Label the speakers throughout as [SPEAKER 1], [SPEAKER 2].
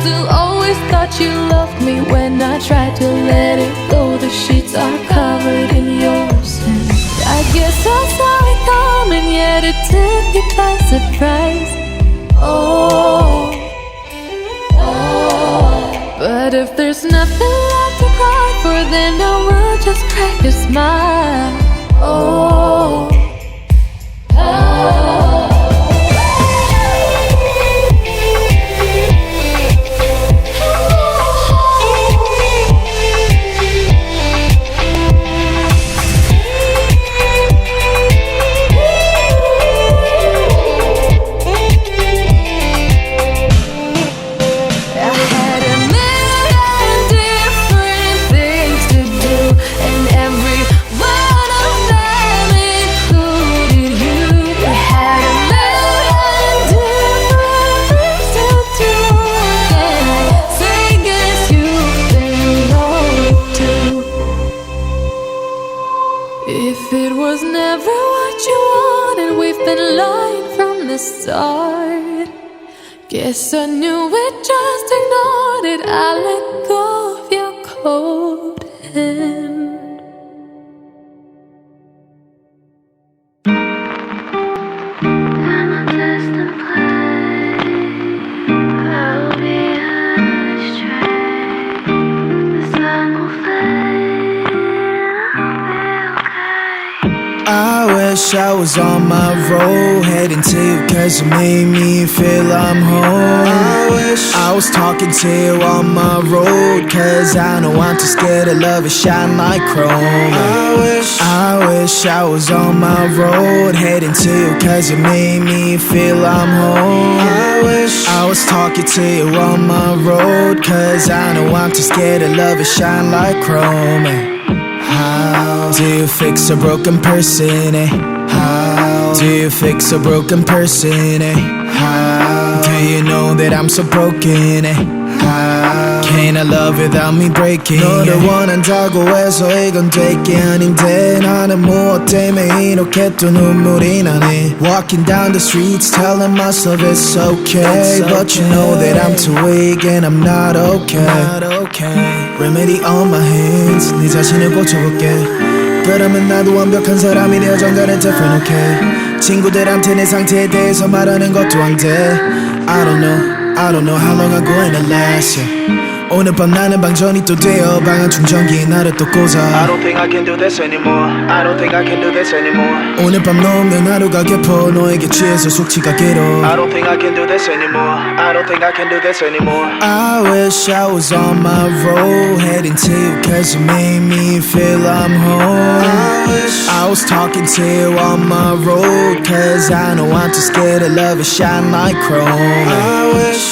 [SPEAKER 1] still always thought you loved me. When I tried to let it go, the sheets are covered in your sin. I guess I saw it coming, yet it took me by surprise. Oh, but if there's nothing left to cry for, then I will just crack a smile. Oh, if it was never what you wanted, we've been lying from the start. Guess I knew it, just ignored it. I let go of your cold hand.
[SPEAKER 2] I wish I was on my road, heading to you cause you made me feel I'm home. I wish I was talking to you on my road, cause I know I'm too scared to love it shine like chrome. I wish I was on my road, heading to you cause you made me feel I'm home. I wish I was talking to you on my road, cause I know I'm too scared to love it shine like chrome. How do you fix a broken person, eh? How do you fix a broken person, eh? How do you know that I'm so broken, eh? How can I love without me breaking? 너를 원한다고 해서 이건 될 게 아닌데 나는 무엇 때문에 이렇게 또 눈물이 나네. Walking down the streets telling myself it's okay, but you know that I'm too weak and I'm not okay. Remedy on my hands, 네 자신을 고쳐볼게. 그러면 나도 완벽한 사람이 되어 정갈은 different, okay. 친구들한테 내 상태에 대해서 말하는 것도 안 돼. I don't know how long I'm going to last, yeah. 오늘 밤 나는 방전이 또 되어 방한 충전기에 나를 또 꽂아. I don't think I can do this anymore. I don't think I can do this anymore. 오늘 밤 너 없는 하루가 깊어 너에게 취해서 숙취가 길어. I don't think I can do this anymore. I don't think I can do this anymore. I wish I was on my road, heading to you cause you made me feel I'm home. I wish I was talking to you on my road, cause I know I'm too scared to love it shine like chrome.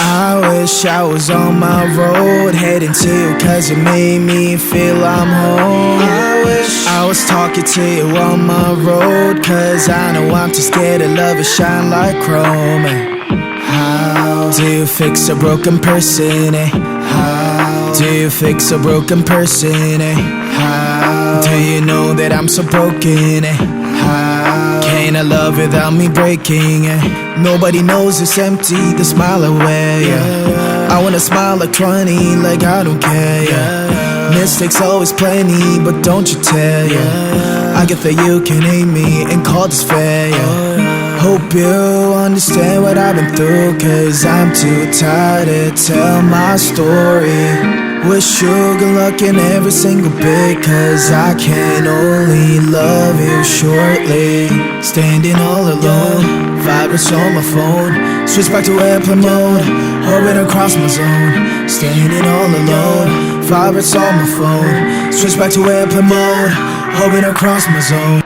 [SPEAKER 2] I wish I was on my road, heading to you cause you made me feel I'm home. I wish I was talking to you on my road, cause I know I'm too scared to love it shine like chrome. How do you fix a broken person, eh? How do you fix a broken person, eh? How do you know that I'm so broken, eh? How can I love without me breaking, eh? Nobody knows it's empty, the smile away, yeah. I wanna smile like 20, like I don't care, yeah. Mistakes always plenty, but don't you tell, yeah. I get that you can hate me and call this fair, yeah. Hope you understand what I've been through, cause I'm too tired to tell my story. Wish you good luck in every single bit, cause I can only love you shortly. Standing all alone, vibrates on my phone. Switch back to airplane mode, orbit across my zone. Standing all alone, vibrates on my phone. Switch back to airplane mode, orbit across my zone.